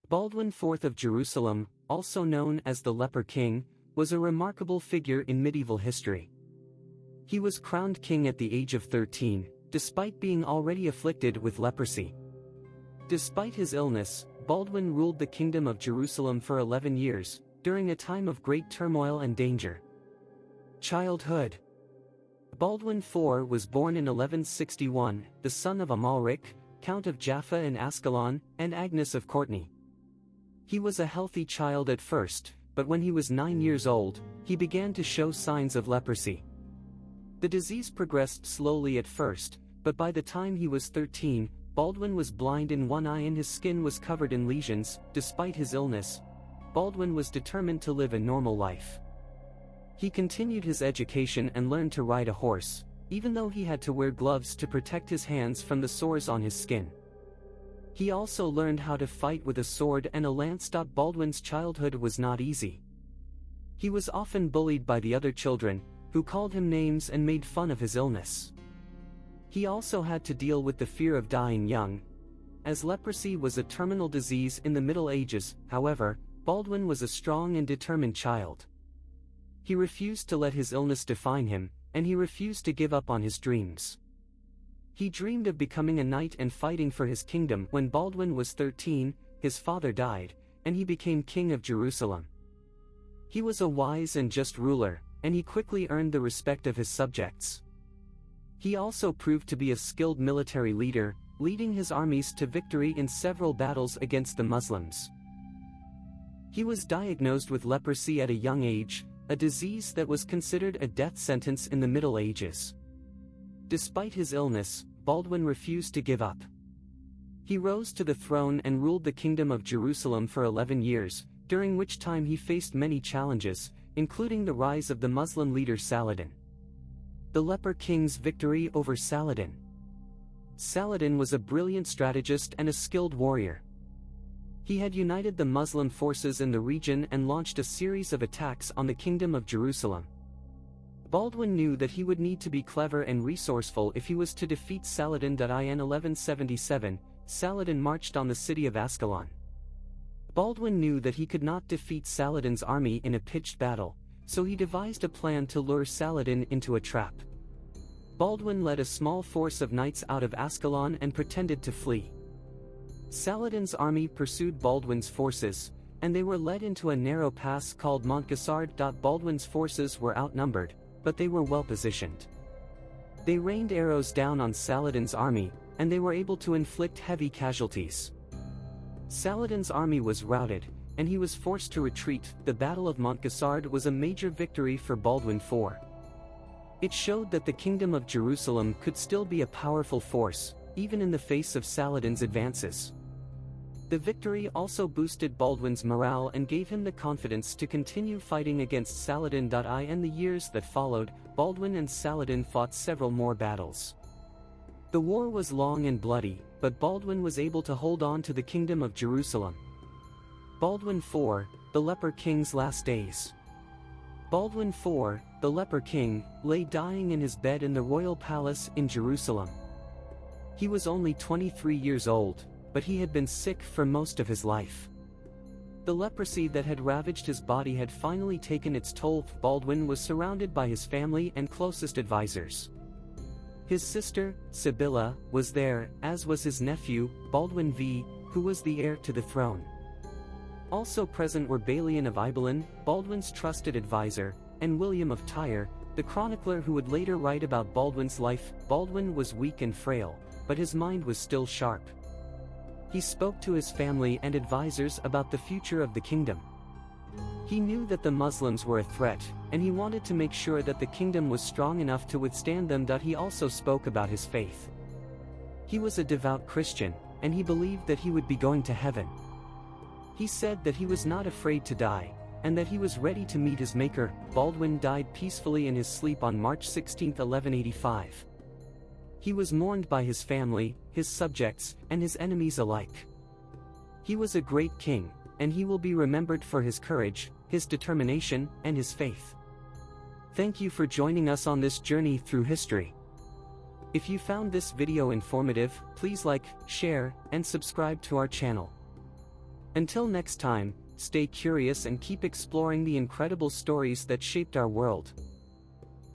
Baldwin IV of Jerusalem, also known as the Leper King, was a remarkable figure in medieval history. He was crowned king at the age of 13, despite being already afflicted with leprosy. Despite his illness, Baldwin ruled the kingdom of Jerusalem for 11 years, during a time of great turmoil and danger. Childhood. Baldwin IV was born in 1161, the son of Amalric, Count of Jaffa and Ascalon, and Agnes of Courtenay. He was a healthy child at first, but when he was 9 years old, he began to show signs of leprosy. The disease progressed slowly at first, but by the time he was 13, Baldwin was blind in one eye and his skin was covered in lesions. Despite his illness, Baldwin was determined to live a normal life. He continued his education and learned to ride a horse, even though he had to wear gloves to protect his hands from the sores on his skin. He also learned how to fight with a sword and a lance. Baldwin's childhood was not easy. He was often bullied by the other children, who called him names and made fun of his illness. He also had to deal with the fear of dying young, as leprosy was a terminal disease in the Middle Ages. However, Baldwin was a strong and determined child. He refused to let his illness define him, and he refused to give up on his dreams. He dreamed of becoming a knight and fighting for his kingdom. When Baldwin was 13, his father died, and he became king of Jerusalem. He was a wise and just ruler, and he quickly earned the respect of his subjects. He also proved to be a skilled military leader, leading his armies to victory in several battles against the Muslims. He was diagnosed with leprosy at a young age, a disease that was considered a death sentence in the Middle Ages. Despite his illness, Baldwin refused to give up. He rose to the throne and ruled the kingdom of Jerusalem for 11 years, during which time he faced many challenges, including the rise of the Muslim leader Saladin. The Leper King's victory over Saladin. Saladin was a brilliant strategist and a skilled warrior. He had united the Muslim forces in the region and launched a series of attacks on the kingdom of Jerusalem. Baldwin knew that he would need to be clever and resourceful if he was to defeat Saladin. In 1177, Saladin marched on the city of Ascalon. Baldwin knew that he could not defeat Saladin's army in a pitched battle, so he devised a plan to lure Saladin into a trap. Baldwin led a small force of knights out of Ascalon and pretended to flee. Saladin's army pursued Baldwin's forces, and they were led into a narrow pass called Montgisard. Baldwin's forces were outnumbered, but they were well positioned. They rained arrows down on Saladin's army, and they were able to inflict heavy casualties. Saladin's army was routed, and he was forced to retreat. The Battle of Montgisard was a major victory for Baldwin IV. It showed that the kingdom of Jerusalem could still be a powerful force, even in the face of Saladin's advances. The victory also boosted Baldwin's morale and gave him the confidence to continue fighting against Saladin. In the years that followed, Baldwin and Saladin fought several more battles. The war was long and bloody, but Baldwin was able to hold on to the kingdom of Jerusalem. Baldwin IV, the Leper King's last days. Baldwin IV, the Leper King, lay dying in his bed in the royal palace in Jerusalem. He was only 23 years old, but he had been sick for most of his life. The leprosy that had ravaged his body had finally taken its toll. Baldwin was surrounded by his family and closest advisors. His sister, Sibylla, was there, as was his nephew, Baldwin IV, who was the heir to the throne. Also present were Balian of Ibelin, Baldwin's trusted advisor, and William of Tyre, the chronicler who would later write about Baldwin's life. Baldwin was weak and frail, but his mind was still sharp. He spoke to his family and advisors about the future of the kingdom. He knew that the Muslims were a threat, and he wanted to make sure that the kingdom was strong enough to withstand them. He also spoke about his faith. He was a devout Christian, and he believed that he would be going to heaven. He said that he was not afraid to die, and that he was ready to meet his Maker. Baldwin died peacefully in his sleep on March 16, 1185. He was mourned by his family, his subjects, and his enemies alike. He was a great king, and he will be remembered for his courage, his determination, and his faith. Thank you for joining us on this journey through history. If you found this video informative, please like, share, and subscribe to our channel. Until next time, stay curious and keep exploring the incredible stories that shaped our world.